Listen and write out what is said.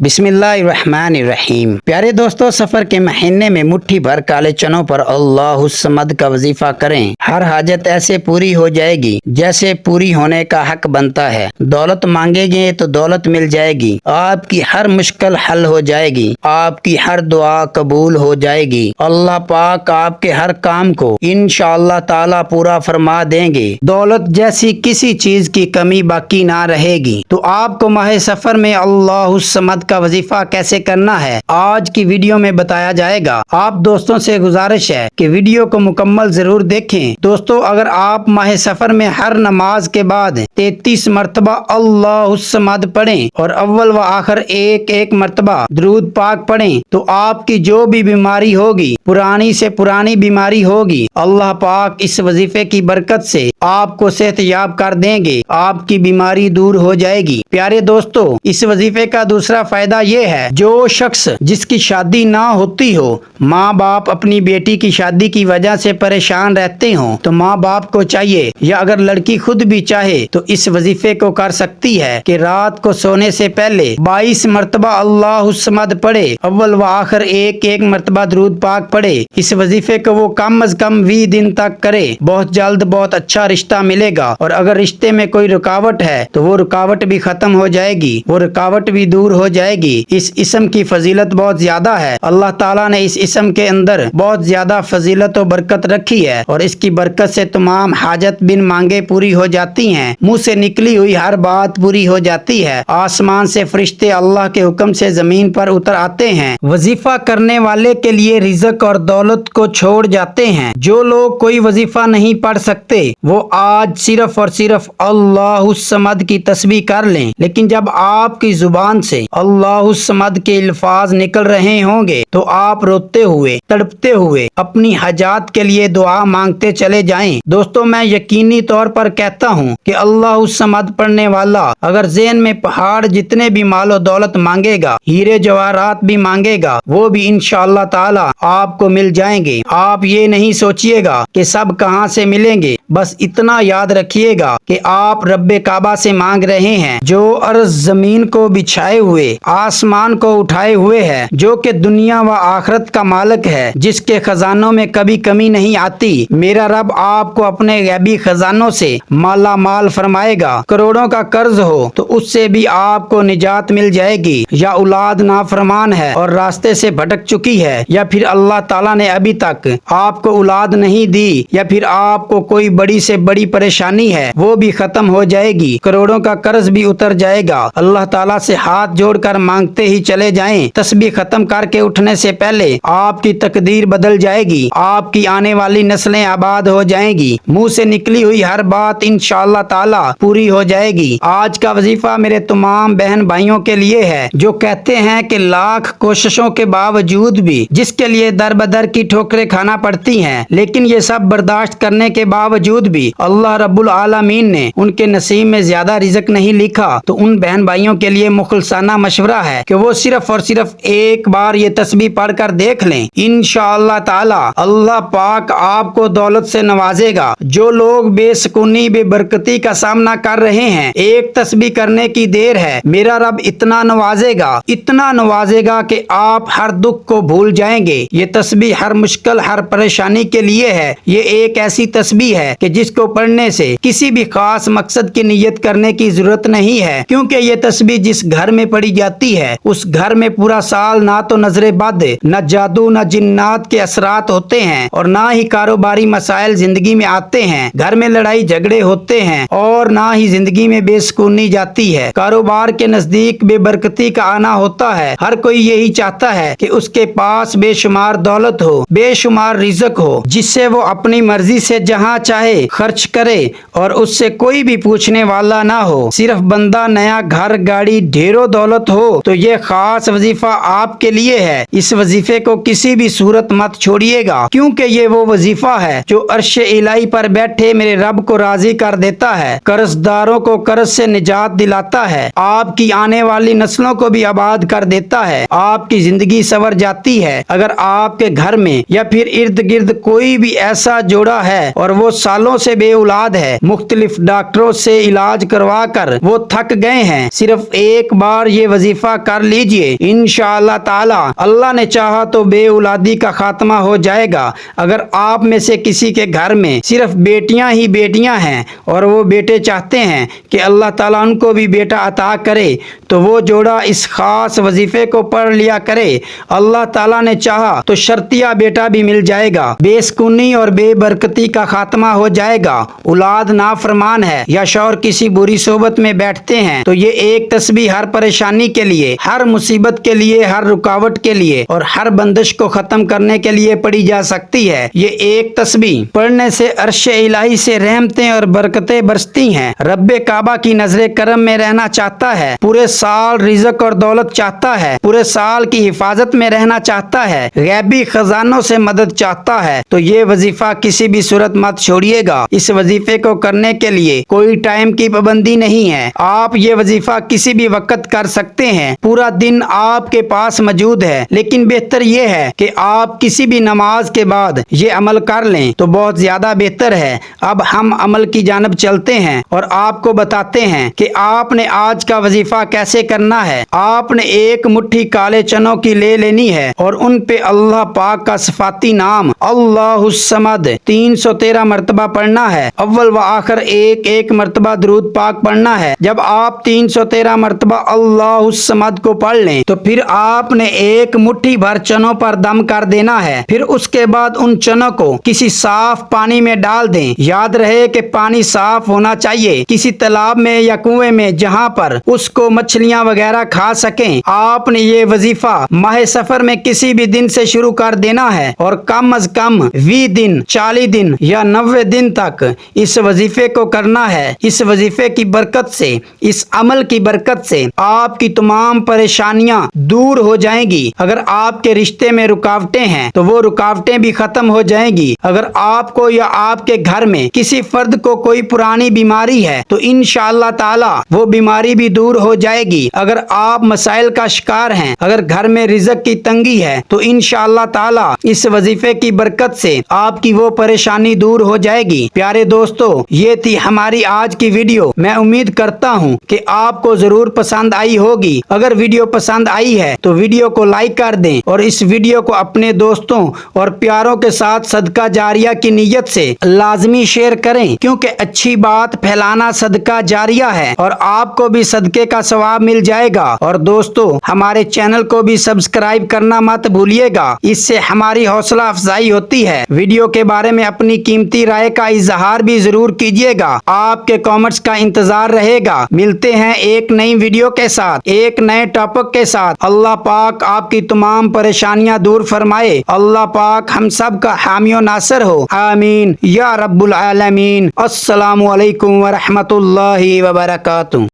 बिस्मिल्लाहिर्रहमानिर्रहीम। प्यारे दोस्तों, सफर के महीने में मुट्ठी भर काले चनों पर अल्लाहुस्समद का वजीफा करें। हर हाजत ऐसे पूरी हो जाएगी जैसे पूरी होने का हक बनता है। दौलत मांगेंगे तो दौलत मिल जाएगी। आपकी हर मुश्किल हल हो जाएगी। आपकी हर दुआ कबूल हो जाएगी। अल्लाह पाक आपके हर काम को इंशाअल्लाह ताला पूरा फरमा देंगे। दौलत जैसी किसी चीज की कमी बाकी ना रहेगी। तो आपको माह सफर में अल्लाहुस्समद का वजीफा कैसे करना है आज की वीडियो में बताया जाएगा। आप दोस्तों से गुजारिश है कि वीडियो को मुकम्मल जरूर देखें। दोस्तों, अगर आप माह सफर में हर नमाज के बाद 33 मरतबा अल्लाहुस्समद पढ़ें और अव्वल व आखिर एक एक मरतबा दुरूद पाक पढ़ें तो आपकी जो भी बीमारी होगी, पुरानी से पुरानी बीमारी होगी, अल्लाह पाक इस वजीफे की बरकत से आपको सेहतयाब कर देंगे। आपकी बीमारी दूर हो जाएगी। प्यारे दोस्तों, इस वजीफे का दूसरा फायदा ये है, जो शख्स जिसकी शादी ना होती हो, माँ बाप अपनी बेटी की शादी की वजह से परेशान रहते हो, तो माँ बाप को चाहिए, या अगर लड़की खुद भी चाहे तो इस वजीफे को कर सकती है कि रात को सोने से पहले 22 मरतबा अल्लाहुस्समद पढ़े, अव्वल व आखिर एक एक मरतबा दुरूद पाक पढ़े। इस वजीफे को वो कम अज कम 20 दिन तक करे। बहुत जल्द बहुत अच्छा रिश्ता मिलेगा, और अगर रिश्ते में कोई रुकावट है तो वो रुकावट भी खत्म हो जाएगी, वो रुकावट भी दूर हो जाएगी। इस इस्म की फजीलत बहुत ज्यादा है। अल्लाह ताला ने इस इस्म के अंदर बहुत ज्यादा फजीलत और बरकत रखी है, और इसकी बरकत से तमाम हाजत बिन मांगे पूरी हो जाती हैं। मुंह से निकली हुई हर बात पूरी हो जाती है। आसमान से फरिश्ते अल्लाह के हुक्म से जमीन पर उतर आते हैं। वजीफा करने वाले के लिए रिज़्क और दौलत को छोड़ जाते हैं। जो लोग कोई वजीफा नहीं पढ़ सकते वो आज सिर्फ और सिर्फ अल्लाहुस्समद की तस्बीह कर लें। लेकिन जब आपकी जुबान से अल्लाहुस्समद के अल्फाज निकल रहे होंगे तो आप रोते हुए तड़पते हुए अपनी हजात के लिए दुआ मांगते चले जाएं। दोस्तों, मैं यकीनी तौर पर कहता हूँ कि अल्लाहुस्समद पढ़ने वाला अगर ज़हन में पहाड़ जितने भी मालो दौलत मांगेगा, हीरे जवाहरात भी मांगेगा, वो भी इंशाअल्लाह ताला आपको मिल जाएंगे। आप ये नहीं सोचिएगा कि सब कहाँ से मिलेंगे, बस इतना याद रखिएगा कि आप रब्बे काबा से मांग रहे हैं, जो अर्ज़ जमीन को बिछाए हुए आसमान को उठाए हुए है, जो कि दुनिया व आखिरत का मालिक है, जिसके खजानों में कभी कमी नहीं आती। मेरा रब आपको अपने गैबी खजानों से माला माल फरमाएगा। करोड़ों का कर्ज हो तो उससे भी आपको निजात मिल जाएगी। या औलाद नाफरमान है और रास्ते से भटक चुकी है, या फिर अल्लाह ताला ने अभी तक आपको औलाद नहीं दी, या फिर आपको कोई बड़ी से बड़ी परेशानी है, वो भी खत्म हो जाएगी। करोड़ों का कर्ज भी उतर जाएगा। अल्लाह ताला से हाथ जोड़कर मांगते ही चले जाएं। तस्बीह खत्म करके उठने से पहले आपकी तकदीर बदल जाएगी। आपकी आने वाली नस्लें आबाद हो जाएंगी। मुंह से निकली हुई हर बात इंशाअल्लाह ताला पूरी हो जाएगी। आज का वजीफा मेरे तमाम बहन भाइयों के लिए है जो कहते हैं कि लाख कोशिशों के बावजूद भी, जिसके लिए दर बदर की ठोकरें खाना पड़ती हैं, लेकिन ये सब बर्दाश्त करने के बावजूद भी अल्लाह रब्बुल आलमीन ने उनके नसीब में ज्यादा रिज़्क नहीं लिखा। तो उन बहन भाइयों के लिए मुखलसाना मशवरा है कि वो सिर्फ और सिर्फ एक बार ये तस्बीह पढ़कर देख लें। इंशाअल्लाह ताला अल्लाह पाक आपको दौलत से नवाजेगा। जो लोग बेसुकूनी बेबरकती का सामना कर रहे हैं, एक तस्बीह करने की देर है, मेरा रब इतना नवाजेगा कि आप हर दुख को भूल जाएंगे। ये तस्बीह हर मुश्किल हर परेशानी के लिए है। ये एक ऐसी तस्बीह है कि जिसको पढ़ने से किसी भी खास मकसद की नियत करने की जरूरत नहीं है, क्योंकि ये तस्बीह जिस घर में पढ़ी जाती है उस घर में पूरा साल ना तो नजरे बद, न जादू, न जिन्नात के असरात होते हैं, और ना ही कारोबारी मसाइल जिंदगी में आते हैं। घर में लड़ाई झगड़े होते हैं, और ना ही जिंदगी में बेसुकूनी जाती है। कारोबार के नजदीक बेबरकती का आना होता है। हर कोई यही चाहता है कि उसके पास बेशुमार दौलत हो, बेशुमार रिज़्क हो, जिससे वो अपनी मर्जी से जहाँ चाहे खर्च करे और उससे कोई भी पूछने वाला ना हो। सिर्फ बंदा नया घर गाड़ी ढेरों दौलत हो। तो ये खास वजीफा आपके लिए है। इस वजीफे को किसी भी सूरत मत छोड़िएगा, क्योंकि ये वो वजीफा है जो अर्श इलाही पर बैठे मेरे रब को राजी कर देता है, कर्जदारों को कर्ज से निजात दिलाता है, आपकी आने वाली नस्लों को भी आबाद कर देता है, आपकी जिंदगी संवर जाती है। अगर आपके घर में या फिर इर्द गिर्द कोई भी ऐसा जोड़ा है और वो सालों से बे औलाद है, मुख्तलिफ डॉक्टरों से इलाज करवा कर वो थक गए हैं, सिर्फ एक बार ये वजीफा वजीफा कर लीजिए, इंशाअल्लाह ताला अल्लाह ने चाहा तो बे औलादी का खात्मा हो जाएगा। अगर आप में से किसी के घर में सिर्फ बेटियां ही बेटियां हैं और वो बेटे चाहते हैं कि अल्लाह ताला उनको भी बेटा अता करे, तो वो जोड़ा इस खास वजीफे को पढ़ लिया करे। अल्लाह ताला ने चाहा तो शर्तिया बेटा भी मिल जाएगा, बेसुकूनी और बेबरकती का खात्मा हो जाएगा। औलाद नाफरमान है या शौहर किसी बुरी सोबत में बैठते हैं तो ये एक तस्बीह हर परेशानी के लिए, हर मुसीबत के लिए, हर रुकावट के लिए और हर बंदिश को खत्म करने के लिए पढ़ी जा सकती है। ये एक तस्बीह पढ़ने से अर्श इलाही से रहमतें और बरकतें बरसती हैं। रब्बे काबा की नजरे करम में रहना चाहता है, पूरे साल रिज़्क और दौलत चाहता है, पूरे साल की हिफाजत में रहना चाहता है, गैबी खजानों से मदद चाहता है, तो ये वजीफा किसी भी सूरत मत छोड़िएगा। इस वजीफे को करने के लिए कोई टाइम की पाबंदी नहीं है। आप ये वजीफा किसी भी वक्त कर सकते हैं, पूरा दिन आपके पास मौजूद है। लेकिन बेहतर ये है कि आप किसी भी नमाज के बाद ये अमल कर लें तो बहुत ज्यादा बेहतर है। अब हम अमल की जानब चलते हैं और आपको बताते हैं कि आपने आज का वजीफा कैसे करना है। आपने एक मुट्ठी काले चनों की ले लेनी है और उन पे अल्लाह पाक का सिफाती नाम अल्लाहुस्समद 313 मरतबा पढ़ना है। अव्वल व आखिर एक एक मरतबा दरूद पाक पढ़ना है। जब आप 313 मरतबा अल्लाहुस्समद को पढ़ लें तो फिर आपने एक मुट्ठी भर चनों पर दम कर देना है। फिर उसके बाद उन चनों को किसी साफ पानी में डाल दें। याद रहे कि पानी साफ होना चाहिए, किसी तालाब में या कुएं में जहां पर उसको मछलियां वगैरह खा सकें। आपने ये वजीफा माह सफर में किसी भी दिन से शुरू कर देना है और कम अज कम 20 दिन, 40 दिन या 90 दिन तक इस वजीफे को करना है। इस वजीफे की बरकत से, इस अमल की बरकत से आपकी तमाम परेशानियां दूर हो जाएंगी। अगर आपके रिश्ते में रुकावटें हैं तो वो रुकावटें भी खत्म हो जाएंगी। अगर आपको या आपके घर में किसी फर्द को कोई पुरानी बीमारी है तो इंशाअल्लाह ताला वो बीमारी भी दूर हो जाएगी। अगर आप मसाइल का शिकार हैं, अगर घर में रिज़्क की तंगी है तो इंशाअल्लाह ताला इस वजीफे की बरकत से आपकी वो परेशानी दूर हो जाएगी। प्यारे दोस्तों, ये थी हमारी आज की वीडियो। मैं उम्मीद करता हूँ कि आपको जरूर पसंद आई होगी। अगर वीडियो पसंद आई है तो वीडियो को लाइक कर दें और इस वीडियो को अपने दोस्तों और प्यारों के साथ सदका जारिया की नीयत से लाजमी शेयर करें, क्योंकि अच्छी बात फैलाना सदका जारिया है और आपको भी सदके का सवाब मिल जाएगा। और दोस्तों, हमारे चैनल को भी सब्सक्राइब करना मत भूलिएगा, इससे हमारी हौसला अफजाई होती है। वीडियो के बारे में अपनी कीमती राय का इजहार भी जरूर कीजिएगा। आपके कमेंट्स का इंतजार रहेगा। मिलते हैं एक नई वीडियो के साथ, एक नए टॉपिक के साथ। अल्लाह पाक आपकी तमाम परेशानियां दूर फरमाए। अल्लाह पाक हम सब का हामी और नासर हो। आमीन या रब्बुल आलमीन। अस्सलामु अलैकुम व रहमतुल्लाहि व बरकातुहू।